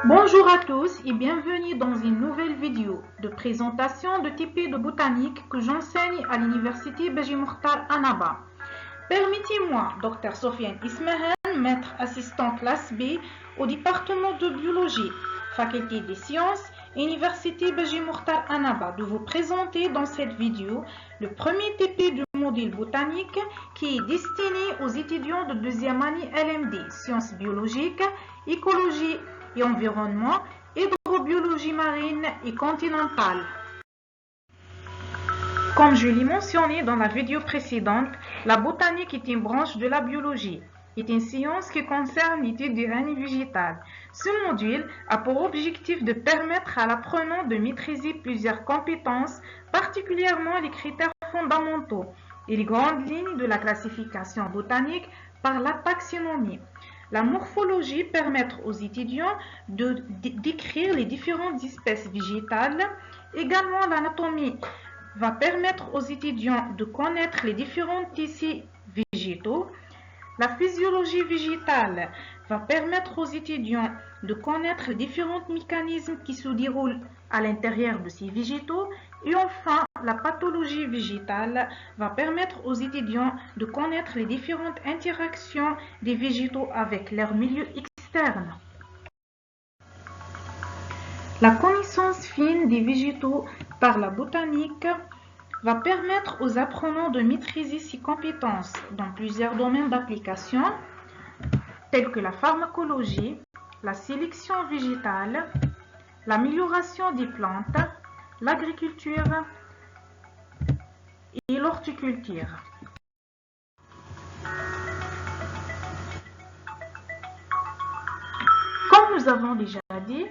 Bonjour à tous et bienvenue dans une nouvelle vidéo de présentation de type de botanique que j'enseigne à l'université Beji Mokhtar Annaba. Permettez-moi, Dr Sofiane Ismahan, maître assistant classe B au département de biologie, faculté des sciences, université Beji Mokhtar Annaba, de vous présenter dans cette vidéo le premier TP du module botanique qui est destiné aux étudiants de deuxième année LMD, sciences biologiques, écologie et environnement, hydrobiologie marine et continentale. Comme je l'ai mentionné dans la vidéo précédente, la botanique est une branche de la biologie, est une science qui concerne l'étude du règne végétal. Ce module a pour objectif de permettre à l'apprenant de maîtriser plusieurs compétences, particulièrement les critères fondamentaux et les grandes lignes de la classification botanique par la taxonomie. La morphologie permet aux étudiants de décrire les différentes espèces végétales. Également, l'anatomie va permettre aux étudiants de connaître les différents tissus végétaux. La physiologie végétale va permettre aux étudiants de connaître les différents mécanismes qui se déroulent à l'intérieur de ces végétaux. Et enfin, la pathologie végétale va permettre aux étudiants de connaître les différentes interactions des végétaux avec leur milieu externe. La connaissance fine des végétaux par la botanique va permettre aux apprenants de maîtriser ces compétences dans plusieurs domaines d'application, tels que la pharmacologie, la sélection végétale, l'amélioration des plantes, l'agriculture et l'horticulture. Comme nous avons déjà dit,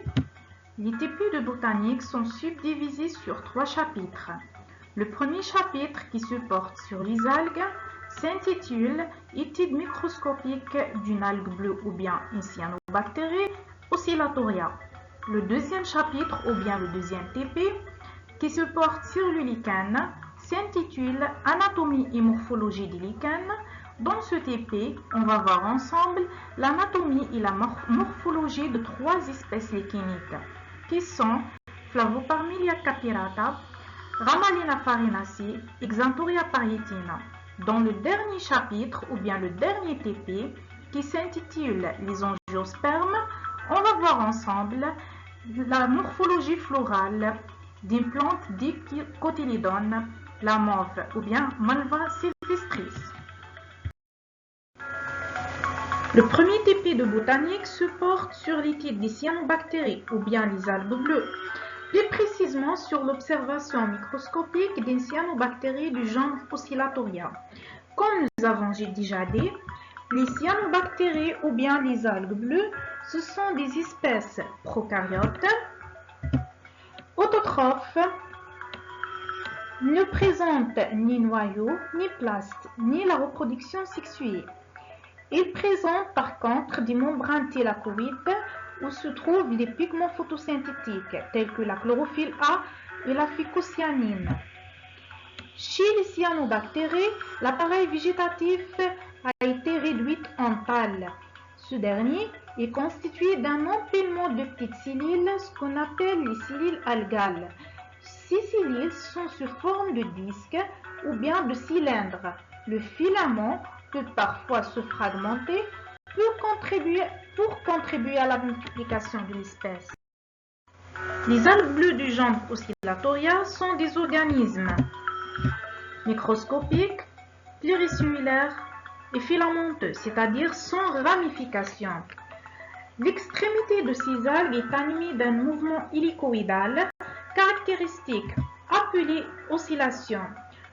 les TP de botanique sont subdivisés sur 3 chapitres. Le premier chapitre, qui se porte sur les algues, s'intitule « Étude microscopique d'une algue bleue ou bien une cyanobactérie oscillatoria ». Le deuxième chapitre, ou bien le deuxième TP, qui se porte sur le lichen, s'intitule « Anatomie et morphologie des lichens ». Dans ce TP, on va voir ensemble l'anatomie et la morphologie de 3 espèces licheniques, qui sont Flavoparmelia capirata, Ramalina farinaceae et Xanthoria parietina. Dans le dernier chapitre, ou bien le dernier TP, qui s'intitule Les angiospermes, on va voir ensemble la morphologie florale d'une plante dicotylédone, la mauve ou bien Malva sylvestris. Le premier TP de botanique se porte sur l'étude des cyanobactéries ou bien les algues bleues, plus précisément sur l'observation microscopique d'une cyanobactérie du genre Oscillatoria. Comme nous avons déjà dit, les cyanobactéries ou bien les algues bleues, ce sont des espèces prokaryotes, autotrophes, ne présentent ni noyau, ni plaste, ni la reproduction sexuée. Ils présentent par contre des membranes thylakoïdes où se trouvent des pigments photosynthétiques tels que la chlorophylle A et la phycocyanine. Chez les cyanobactéries, l'appareil végétatif a été réduit en thalles. Ce dernier est constitué d'un empilement de petites cellules, ce qu'on appelle les cellules algales. Ces cellules sont sous forme de disques ou bien de cylindres. Le filament peut parfois se fragmenter pour contribuer à la multiplication de l'espèce. Les algues bleues du genre Oscillatoria sont des organismes microscopiques, pluricellulaires et filamenteux, c'est-à-dire sans ramification. L'extrémité de ces algues est animée d'un mouvement hélicoïdal caractéristique appelé oscillation,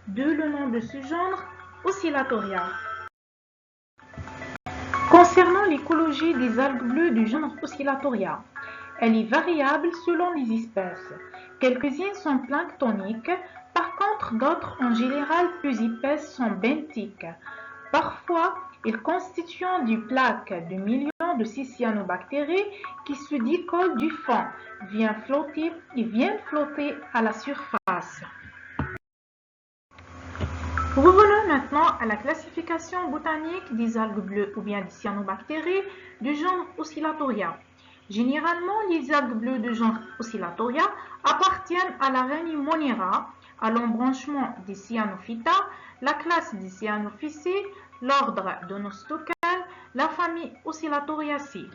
d'où le nom de ce genre Oscillatoria. Concernant l'écologie des algues bleues du genre Oscillatoria, elle est variable selon les espèces. Quelques-unes sont planctoniques, par contre d'autres en général plus épaisses sont benthiques. Parfois, ils constituent du plaque de millions de ces cyanobactéries qui se décollent du fond, viennent flotter à la surface. Revenons maintenant à la classification botanique des algues bleues ou bien des cyanobactéries du genre Oscillatoria. Généralement, les algues bleues de genre Oscillatoria appartiennent à la reine Monera, à l'embranchement des Cyanophyta, la classe des Cyanophycées, l'ordre Donostocal, la famille Oscillatoriaceae.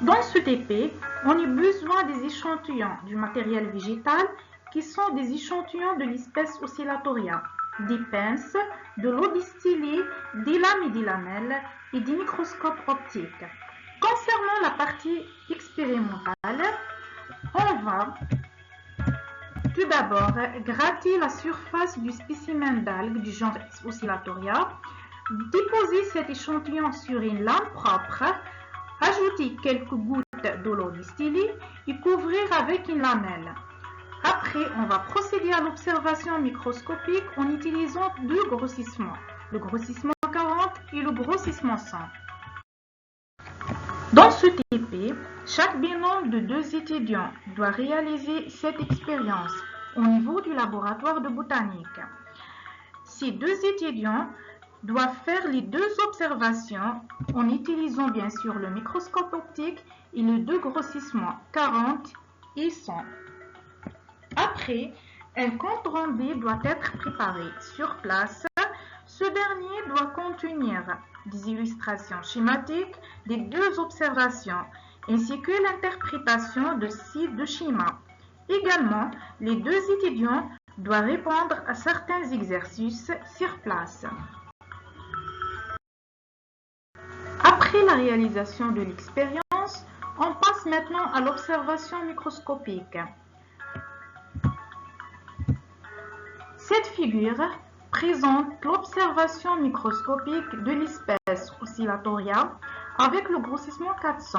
Dans ce TP, on a besoin des échantillons du matériel végétal qui sont des échantillons de l'espèce Oscillatoria, des pinces, de l'eau distillée, des lames et des lamelles et des microscopes optiques. Concernant la partie expérimentale, on va tout d'abord gratter la surface du spécimen d'algues du genre Oscillatoria, déposer cet échantillon sur une lame propre, ajouter quelques gouttes de l'eau distillée et couvrir avec une lamelle. Après, on va procéder à l'observation microscopique en utilisant deux grossissements, le grossissement 40 et le grossissement 100. Dans ce TP, chaque binôme de deux étudiants doit réaliser cette expérience au niveau du laboratoire de botanique. Ces deux étudiants doivent faire les deux observations en utilisant bien sûr le microscope optique et les deux grossissements 40 et 100. Après, un compte rendu doit être préparé sur place. Ce dernier doit contenir des illustrations schématiques des deux observations ainsi que l'interprétation de ces deux schémas. Également, les deux étudiants doivent répondre à certains exercices sur place. Après la réalisation de l'expérience, on passe maintenant à l'observation microscopique. Cette figure présente l'observation microscopique de l'espèce Oscillatoria avec le grossissement 400.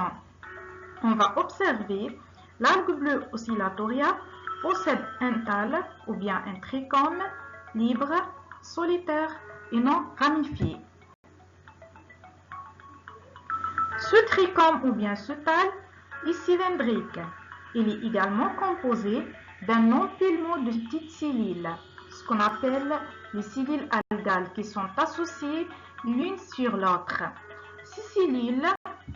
On va observer l'algue bleue Oscillatoria possède un thalle ou bien un trichome libre, solitaire et non ramifié. Ce trichome ou bien ce thalle est cylindrique. Il est également composé d'un empilement de petites cellules, ce qu'on appelle les cellules algales qui sont associées l'une sur l'autre. Ces cellules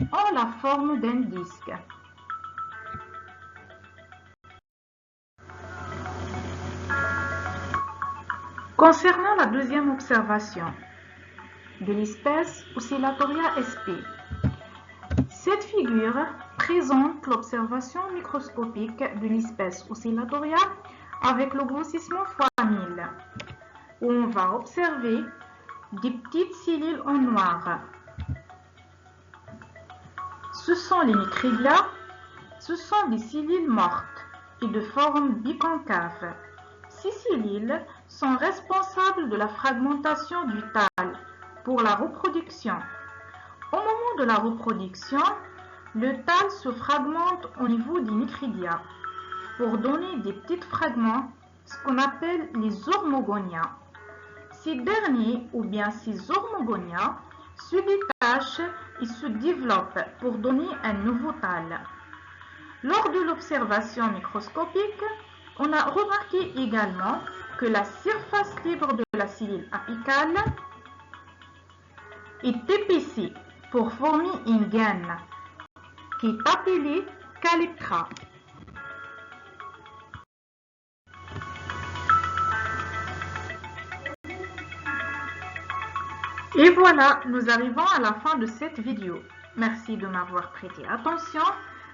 ont la forme d'un disque. Concernant la deuxième observation de l'espèce Oscillatoria sp, cette figure présente l'observation microscopique de l'espèce Oscillatoria avec le grossissement x1000, où on va observer des petites cellules en noir. Ce sont les microglia, ce sont des cellules mortes et de forme biconcave. Ces cellules sont responsables de la fragmentation du thalle pour la reproduction. Au moment de la reproduction, le thalle se fragmente au niveau des microglia pour donner des petits fragments, ce qu'on appelle les hormogonia. Ces derniers ou bien ces hormogonia se détachent et se développent pour donner un nouveau thalle. Lors de l'observation microscopique, on a remarqué également que la surface libre de la cellule apicale est épaissie pour former une gaine qui est appelée calyptra. Et voilà, nous arrivons à la fin de cette vidéo. Merci de m'avoir prêté attention.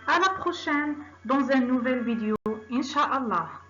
À la prochaine dans une nouvelle vidéo, Inch'Allah.